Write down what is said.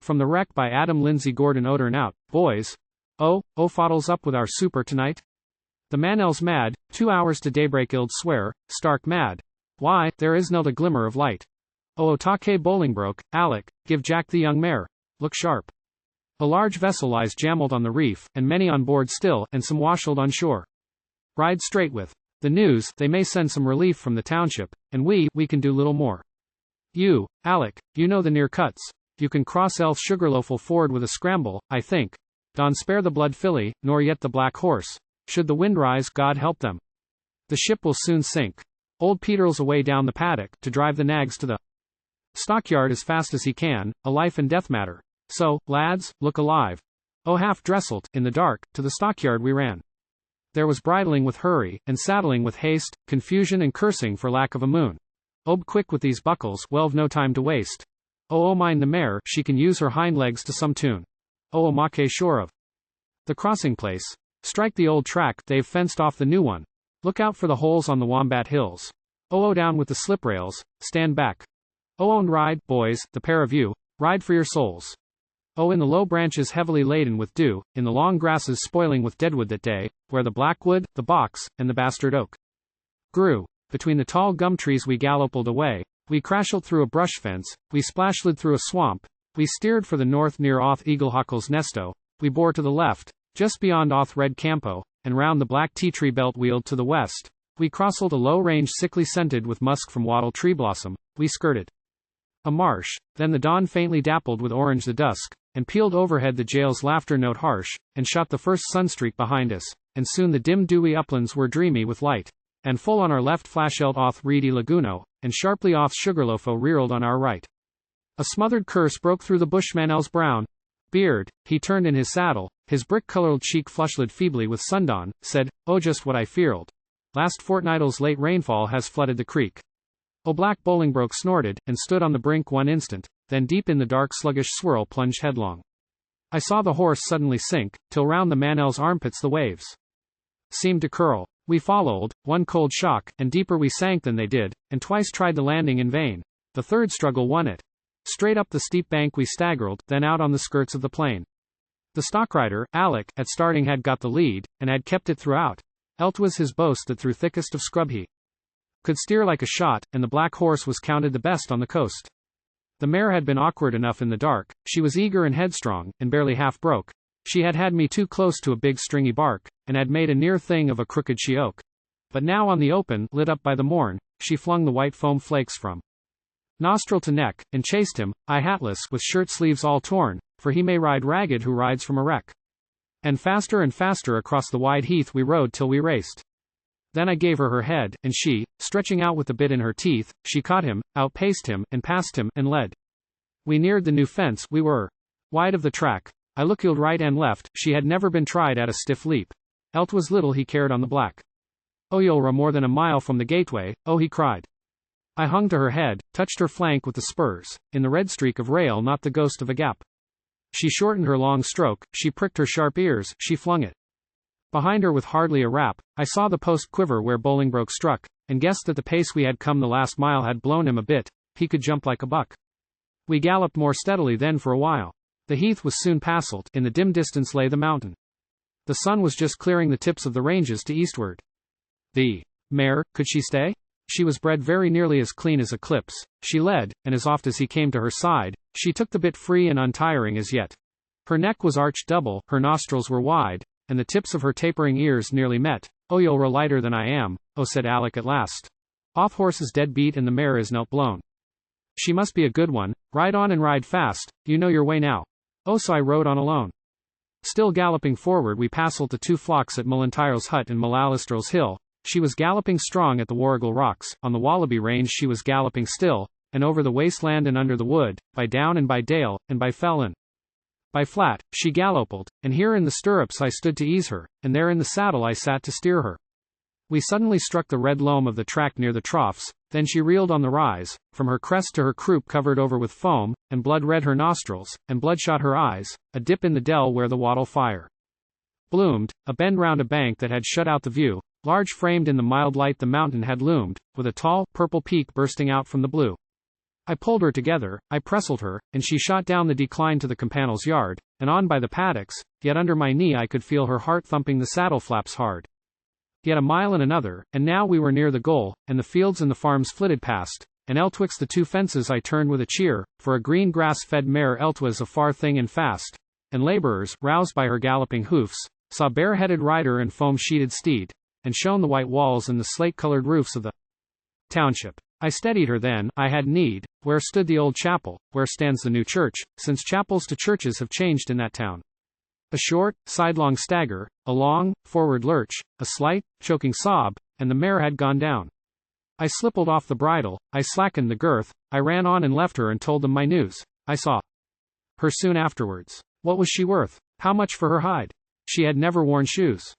From the Wreck by Adam Lindsay Gordon ôTurn out, boys. ÖThe's up with our super tonight? The manĺs mad, 2 hours to daybreak ÖThe swear, stark mad. Why, there isn't a glimmer of light. ôTake Bolingbroke, Alec, give Jack the young mare. Look sharp. A large vessel lies jammĺd on the reef, and many on board still, and some washĺd on shore. Ride straight with the news, they may send some relief from the township, and we can do little more. You, Alec, you know the near cuts. You can cross ÖThe Sugarloafĺ ford with a scramble, I think. Don't spare the blood filly, nor yet the black horse. Should the wind rise, God help them. The ship will soon sink. Old Peterĺs away down the paddock, to drive the nags to the stockyard as fast as he can, a life and death matter. So, lads, look alive. Half-dressĺd, in the dark, to the stockyard we ran. There was bridling with hurry, and saddling with haste, confusion and cursing for lack of a moon. Quick with these buckles, we've no time to waste. Mind the mare, she can use her hind legs to some tune. Make sure of the crossing place. Strike the old track, they've fenced off the new one. Look out for the holes on the Wombat Hills. Down with the slip rails, stand back. And ride, boys, the pair of you, ride for your souls. In the low branches heavily laden with dew, in the long grasses spoiling with deadwood that day, where the blackwood, the box, and the bastard oak grew. Between the tall gum trees we galloped away, we crashed through a brush fence, we splashhed through a swamp, we steered for the north near ÖThe Eaglehawkle's nesto, we bore to the left, just beyond ÖThe Red Campo, and round the black tea tree belt wheeled to the west. We crossed a low range sickly scented with musk from wattle tree blossom, we skirted a marsh, then the dawn faintly dappled with orange the dusk, and pealed overhead the jail's laughter note harsh, and shot the first sunstreak behind us, and soon the dim dewy uplands were dreamy with light, and full on our left flashed ÖThe reedy laguno, and sharply ÖThe Sugarloafĺ reeled on our right. A smothered curse broke through the bushman's brown beard, he turned in his saddle, his brick-colored cheek flushed feebly with sundawn, said, just what I feared. Last fortnight's late rainfall has flooded the creek. Black Bolingbroke snorted, and stood on the brink one instant, then deep in the dark sluggish swirl plunged headlong. I saw the horse suddenly sink, till round the manĺs armpits the waves seemed to curl. We followed, one cold shock, and deeper we sank than they did, and twice tried the landing in vain. The third struggle won it. Straight up the steep bank we staggered, then out on the skirts of the plain. The stockrider, Alec, at starting had got the lead, and had kept it throughout. Was his boast that through thickest of scrub he could steer like a shot, and the black horse was counted the best on the coast. The mare had been awkward enough in the dark, she was eager and headstrong, and barely half broke. She had had me too close to a big stringy bark, and had made a near thing of a crooked she oak. But now on the open, lit up by the morn, she flung the white foam flakes from nostril to neck, and chased him, hatless, with shirt sleeves all torn, for he may ride ragged who rides from a wreck. And faster across the wide heath we rode till we raced. Then I gave her head, and she, stretching out with the bit in her teeth, she caught him, outpaced him, and passed him, and led. We neared the new fence, we were wide of the track. I looked right and left, she had never been tried at a stiff leap. Was little he cared on the black. You'll more than a mile from the gateway, he cried. I hung to her head, touched her flank with the spurs, in the red streak of rail not the ghost of a gap. She shortened her long stroke, she pricked her sharp ears, she flung it behind her with hardly a rap. I saw the post quiver where Bolingbroke struck, and guessed that the pace we had come the last mile had blown him a bit. He could jump like a buck. We galloped more steadily then for a while. The heath was soon passed, in the dim distance lay the mountain. The sun was just clearing the tips of the ranges to eastward. The mare, could she stay? She was bred very nearly as clean as a clip's. She led, and as oft as he came to her side, she took the bit free and untiring as yet. Her neck was arched double, her nostrils were wide, and the tips of her tapering ears nearly met. You're lighter than I am, said Alec at last. Horse's dead beat and the mare isn't blown. She must be a good one, ride on and ride fast, you know your way now. So I rode on alone. Still galloping forward we passed the 2 flocks at Mullintyre's hut and Malalistrel's hill. She was galloping strong at the Warrigal rocks, on the Wallaby range she was galloping still, and over the wasteland and under the wood, by down and by dale, and by fell and by flat, she galloped, and here in the stirrups I stood to ease her, and there in the saddle I sat to steer her. We suddenly struck the red loam of the track near the troughs, then she reeled on the rise, from her crest to her croup covered over with foam, and blood red her nostrils, and bloodshot her eyes, a dip in the dell where the wattle fire bloomed, a bend round a bank that had shut out the view, large framed in the mild light the mountain had loomed, with a tall, purple peak bursting out from the blue. I pulled her together, I pressled her, and she shot down the decline to the campanel's yard, and on by the paddocks, yet under my knee I could feel her heart thumping the saddle flaps hard. Yet a mile and another, and now we were near the goal, and the fields and the farms flitted past, and elltwixt the two fences I turned with a cheer, for a green grass-fed mare elltwas a far thing and fast, and laborers, roused by her galloping hoofs, saw bare-headed rider and foam-sheeted steed, and shone the white walls and the slate-colored roofs of the township. I steadied her then, I had need, where stood the old chapel, where stands the new church, since chapels to churches have changed in that town. A short, sidelong stagger, a long, forward lurch, a slight, choking sob, and the mare had gone down. I slippled off the bridle, I slackened the girth, I ran on and left her and told them my news. I saw her soon afterwards. What was she worth? How much for her hide? She had never worn shoes.